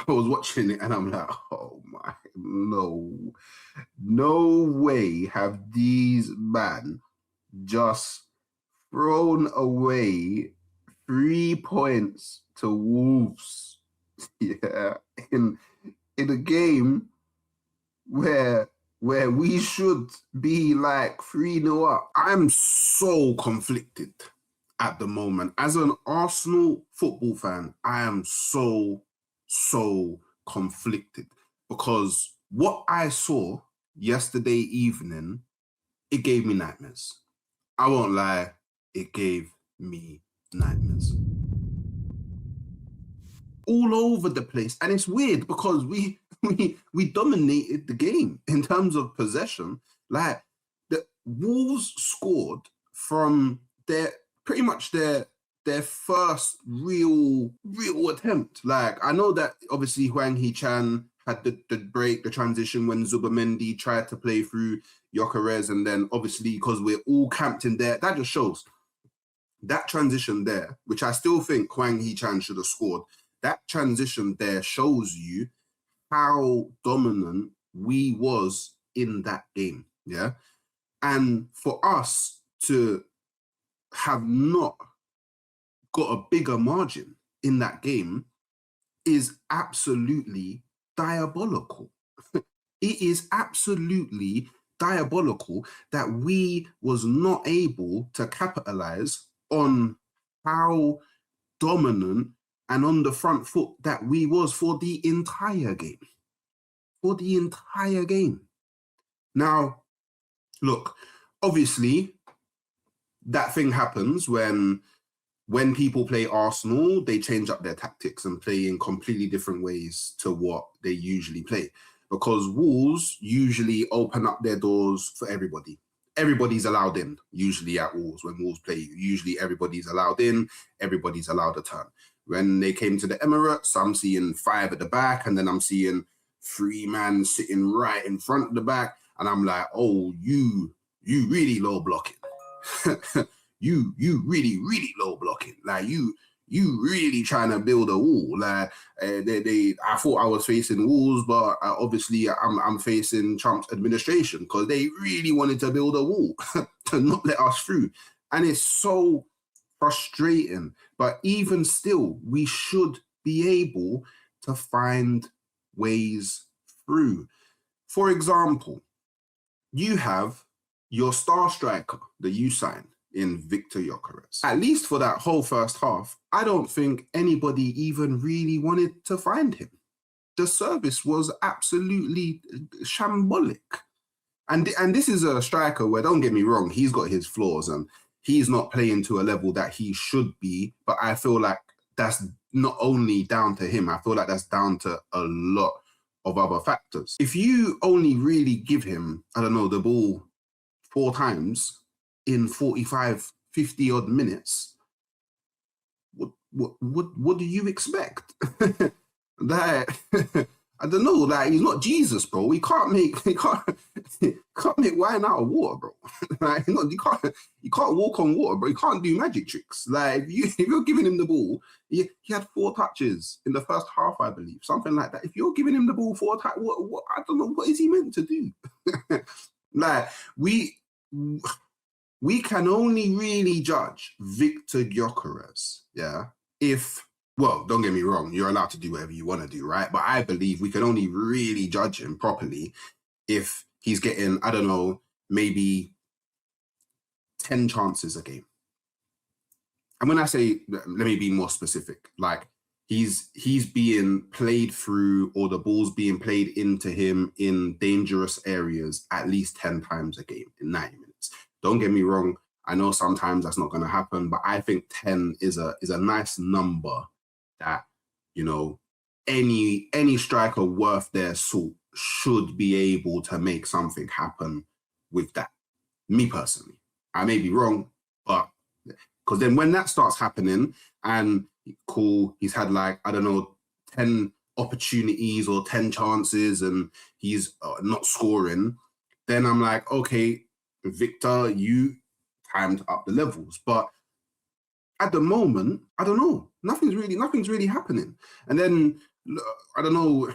I was watching it and I'm like, oh my, no way have these man just thrown away 3 points to Wolves. Yeah, in a game where we should be like 3-0 up. I'm so conflicted at the moment. As an Arsenal football fan, I am so conflicted because what I saw yesterday evening, it gave me nightmares. I won't lie, it gave me nightmares. All over the place. And it's weird because we dominated the game in terms of possession. Like, the Wolves scored from pretty much their first real attempt. Like, I know that obviously Hwang Hee-chan had the break, the transition when Zubamendi tried to play through Gyökeres, and then obviously because we're all camped in there, that just shows that transition there, which I still think Hwang Hee-chan should have scored. That transition there shows you how dominant we was in that game, yeah? And for us to have not got a bigger margin in that game is absolutely diabolical. It is absolutely diabolical that we was not able to capitalize on how dominant and on the front foot that we was for the entire game. For the entire game. Now, look, obviously, that thing happens when people play Arsenal, they change up their tactics and play in completely different ways to what they usually play. Because Wolves usually open up their doors for everybody. Everybody's allowed in, usually at Wolves. When Wolves play, usually everybody's allowed in, everybody's allowed a turn. When they came to the Emirates, I'm seeing 5 at the back, and then I'm seeing 3 man sitting right in front of the back, and I'm like, oh, you really low blocking. you really low blocking. Like, you really trying to build a wall. Like, I thought I was facing walls, but obviously I'm facing Trump's administration because they really wanted to build a wall to not let us through. And it's so frustrating. But even still, we should be able to find ways through. For example, you have your star striker that you signed in Victor Gyökeres. At least for that whole first half, I don't think anybody even really wanted to find him. The service was absolutely shambolic. And this is a striker where, don't get me wrong, he's got his flaws and he's not playing to a level that he should be, but I feel like that's not only down to him, I feel like that's down to a lot of other factors. If you only really give him, I don't know, the ball 4 times in 45, 50 odd minutes, what do you expect? That I don't know, like, he's not Jesus, bro. He can't make wine out of water, bro. Like, you can't walk on water, bro. You can't do magic tricks. Like, if you're giving him the ball, he had 4 touches in the first half, I believe, something like that. If you're giving him the ball 4 times, what I don't know, what is he meant to do? Like, we can only really judge Victor Gyökeres, yeah, if, well, don't get me wrong, you're allowed to do whatever you want to do, right? But I believe we can only really judge him properly if he's getting, I don't know, maybe 10 chances a game. And when I say, let me be more specific, like, he's being played through, or the ball's being played into him in dangerous areas at least 10 times a game in 90 minutes. Don't get me wrong, I know sometimes that's not going to happen, but I think 10 is a nice number that, you know, any striker worth their salt should be able to make something happen with that. Me personally, I may be wrong, but because then when that starts happening and cool, he's had like, I don't know, 10 opportunities or 10 chances and he's not scoring, then I'm like, okay, Victor, you timed up the levels. But at the moment, I don't know. Nothing's really happening. And then I don't know.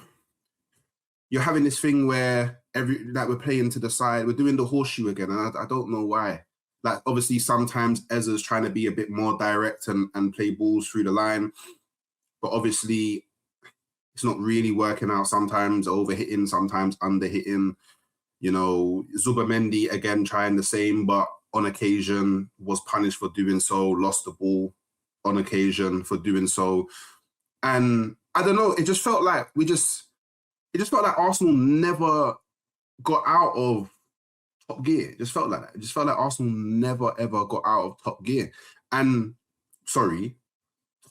You're having this thing where we're playing to the side, we're doing the horseshoe again, and I don't know why. Like obviously sometimes Ezra's trying to be a bit more direct and play balls through the line, but obviously it's not really working out. Sometimes overhitting, sometimes underhitting. You know, Zubamendi again trying the same, but on occasion was punished for doing so, lost the ball on occasion for doing so. And I don't know, it just felt like Arsenal never got out of top gear. It just felt like that. It just felt like Arsenal never, ever got out of top gear. And, sorry,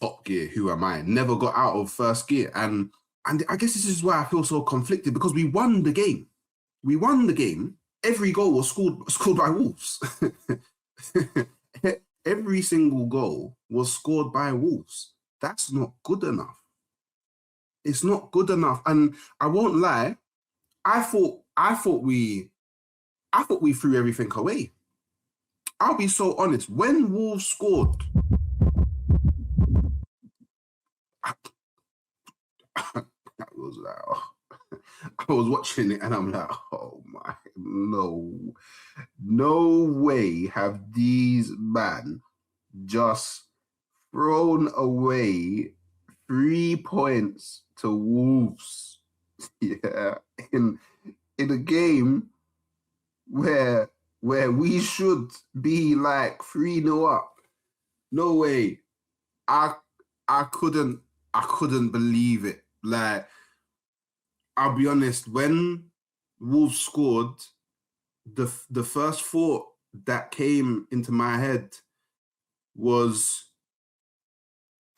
top gear, who am I? Never got out of first gear. And I guess this is why I feel so conflicted, because we won the game. We won the game. Every goal was scored by Wolves. Every single goal was scored by Wolves. That's not good enough. It's not good enough. And I won't lie, I thought we threw everything away. I'll be so honest. When Wolves scored, I was like, oh. I was watching it and I'm like, oh my, no way have these men just thrown away 3 points to Wolves. Yeah, in a game where we should be like 3-0 up. No way. I couldn't believe it. Like, I'll be honest, when Wolves scored, the first thought that came into my head was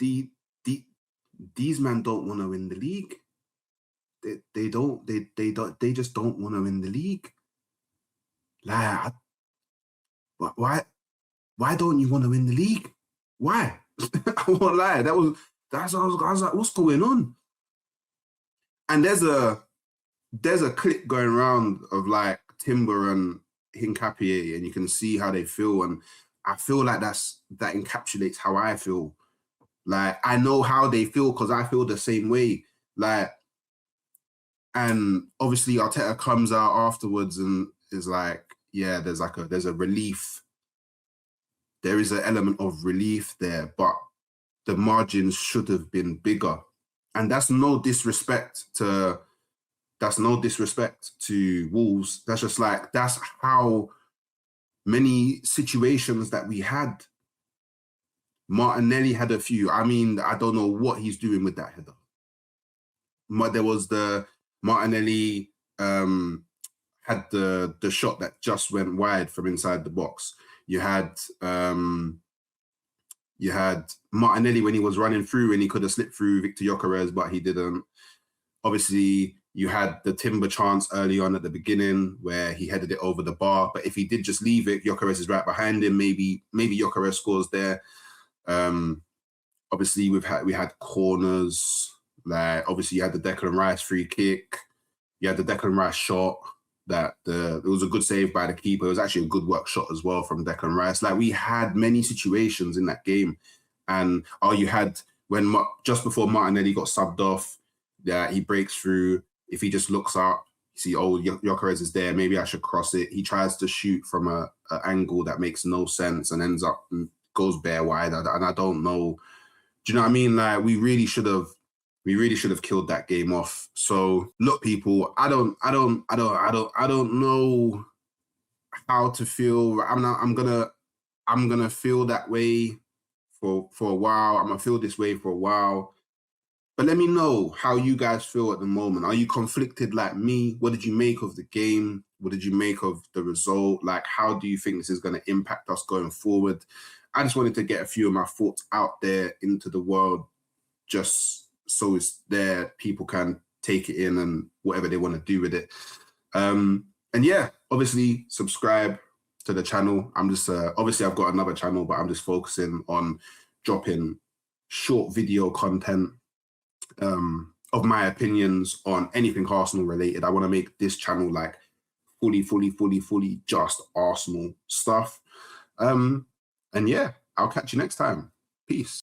these men don't want to win the league. They just don't want to win the league. Like, why don't you want to win the league? Why? I won't lie. I was like, what's going on? And there's a clip going around of like Timber and Hincapié, and you can see how they feel. And I feel like that encapsulates how I feel. Like, I know how they feel because I feel the same way. Like, and obviously Arteta comes out afterwards and is like, yeah, there's a relief. There is an element of relief there, but the margins should have been bigger. And that's no disrespect to Wolves. That's just like, that's how many situations that we had. Martinelli had a few. I mean, I don't know what he's doing with that header. There was the Martinelli had the shot that just went wide from inside the box. You had Martinelli when he was running through and he could have slipped through Victor Gyökeres, but he didn't. Obviously, you had the Timber chance early on at the beginning where he headed it over the bar. But if he did just leave it, Gyökeres is right behind him. Maybe Gyökeres scores there. Obviously, we had corners. Like, obviously, you had the Declan Rice free kick. You had the Declan Rice shot. It was a good save by the keeper. It was actually a good work shot as well from Declan Rice. Like, we had many situations in that game. And you had when just before Martinelli got subbed off, he breaks through. If he just looks up, you see, Gyökeres is there. Maybe I should cross it. He tries to shoot from an angle that makes no sense and ends up and goes bare wide. And I don't know. Do you know what I mean? Like, we really should have killed that game off. So look, people, I don't know how to feel. I'm gonna feel that way for a while. I'm gonna feel this way for a while. But let me know how you guys feel at the moment. Are you conflicted like me? What did you make of the game? What did you make of the result? Like, how do you think this is going to impact us going forward? I just wanted to get a few of my thoughts out there into the world, just so it's there, people can take it in and whatever they want to do with it. And yeah, obviously subscribe to the channel. I'm just, obviously I've got another channel, but I'm just focusing on dropping short video content of my opinions on anything Arsenal related. I want to make this channel like fully just Arsenal stuff. And yeah, I'll catch you next time. Peace.